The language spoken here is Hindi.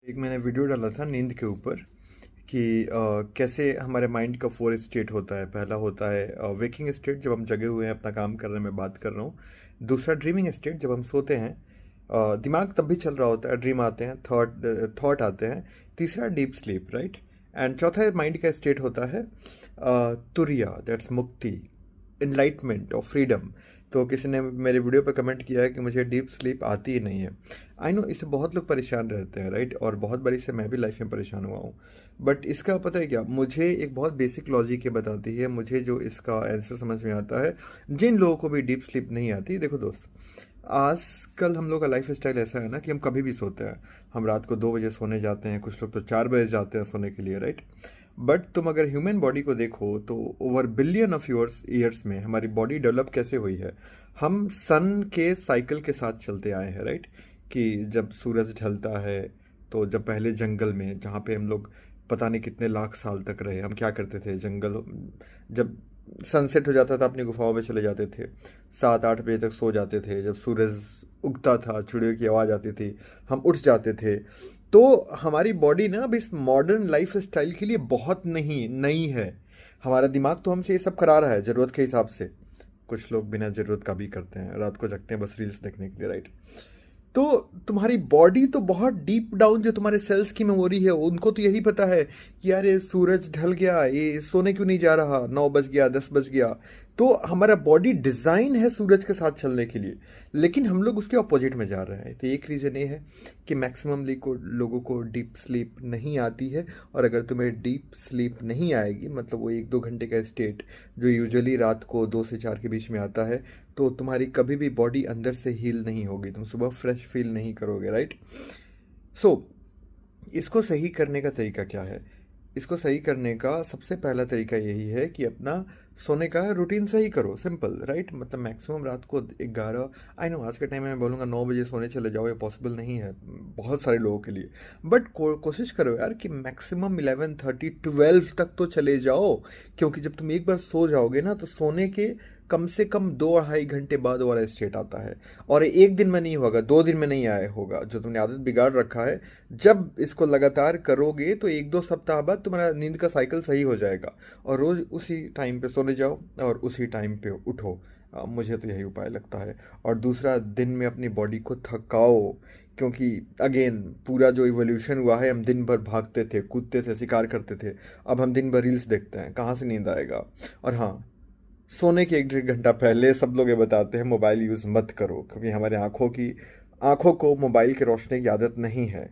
एक मैंने वीडियो डाला था नींद के ऊपर कि कैसे हमारे माइंड का 4 स्टेट होता है। पहला होता है वेकिंग स्टेट, जब हम जगे हुए हैं अपना काम कर रहे हैं, मैं बात कर रहा हूँ। दूसरा ड्रीमिंग स्टेट, जब हम सोते हैं, दिमाग तब भी चल रहा होता है, ड्रीम आते हैं, थॉट आते हैं। तीसरा डीप स्लीप, राइट। एंड चौथा माइंड का स्टेट होता है तुरिया, दैट्स मुक्ति, इनलाइटमेंट और फ्रीडम। तो किसी ने मेरे वीडियो पर कमेंट किया है कि मुझे डीप स्लीप आती ही नहीं है। आई नो, इससे बहुत लोग परेशान रहते हैं, राइट। और बहुत बारी से मैं भी लाइफ में परेशान हुआ हूँ। बट इसका पता है क्या, मुझे एक बहुत बेसिक लॉजिक ये बताती है, मुझे जो इसका आंसर समझ में आता है। जिन लोगों को भी डीप स्लीप नहीं आती, देखो दोस्त, आजकल हम लोग का लाइफ स्टाइल ऐसा है ना कि हम कभी भी सोते हैं। हम रात को 2 बजे सोने जाते हैं, कुछ लोग तो 4 बजे जाते हैं सोने के लिए, राइट। बट तुम अगर ह्यूमन बॉडी को देखो तो ओवर बिलियन ऑफ ईयर्स में हमारी बॉडी डेवलप कैसे हुई है। हम सन के साइकिल के साथ चलते आए हैं, राइट। कि जब सूरज ढलता है, तो जब पहले जंगल में, जहाँ पे हम लोग पता नहीं कितने लाख साल तक रहे, हम क्या करते थे, जंगल जब सनसेट हो जाता था अपनी गुफाओं में चले जाते थे, 7-8 बजे तक सो जाते थे। जब सूरज उगता था, चिड़ियों की आवाज़ आती थी, हम उठ जाते थे। तो हमारी बॉडी ना अब इस मॉडर्न लाइफ स्टाइल के लिए बहुत नहीं नई है। हमारा दिमाग तो हमसे ये सब करा रहा है ज़रूरत के हिसाब से। कुछ लोग बिना ज़रूरत का भी करते हैं, रात को जगते हैं बस रील्स देखने के लिए, राइट। तो तुम्हारी बॉडी तो बहुत डीप डाउन, जो तुम्हारे सेल्स की मेमोरी है, उनको तो यही पता है कि यार ये सूरज ढल गया, ये सोने क्यों नहीं जा रहा, 9 बज गया, 10 बज गया। तो हमारा बॉडी डिज़ाइन है सूरज के साथ चलने के लिए, लेकिन हम लोग उसके अपोजिट में जा रहे हैं। तो एक रीज़न ये है कि मैक्सिमम लोगों को डीप स्लीप नहीं आती है। और अगर तुम्हें डीप स्लीप नहीं आएगी, मतलब वो 1-2 घंटे का स्टेट जो यूजुअली रात को 2 से 4 के बीच में आता है, तो तुम्हारी कभी भी बॉडी अंदर से हील नहीं होगी, तुम सुबह फ्रेश फील नहीं करोगे, राइट। सो इसको सही करने का तरीका क्या है? इसको सही करने का सबसे पहला तरीका यही है कि अपना सोने का रूटीन सही करो, सिंपल, राइट। मतलब मैक्सिमम रात को 11, आई नो आज के टाइम में मैं बोलूँगा 9 बजे सोने चले जाओ, ये पॉसिबल नहीं है बहुत सारे लोगों के लिए। बट कोशिश करो यार कि मैक्सिमम 11:30 12 तक तो चले जाओ। क्योंकि जब तुम एक बार सो जाओगे ना, तो सोने के कम से कम 2-2.5 घंटे बाद वाला स्टेट आता है। और एक दिन में नहीं होगा, 2 दिन में नहीं आया होगा, जो तुमने आदत बिगाड़ रखा है। जब इसको लगातार करोगे तो 1-2 सप्ताह बाद तुम्हारा नींद का साइकिल सही हो जाएगा। और रोज़ उसी टाइम पे सोने जाओ और उसी टाइम पे उठो। मुझे तो यही उपाय लगता है। और दूसरा, दिन में अपनी बॉडी को थकाओ। क्योंकि अगेन, पूरा जो इवोल्यूशन हुआ है, हम दिन भर भागते थे, कूदते थे, शिकार करते थे। अब हम दिन भर रील्स देखते हैं, कहाँ से नींद आएगा। और हाँ, सोने के 1-1.5 घंटा पहले सब लोग ये बताते हैं मोबाइल यूज़ मत करो, क्योंकि हमारे आँखों को मोबाइल की रोशनी की आदत नहीं है।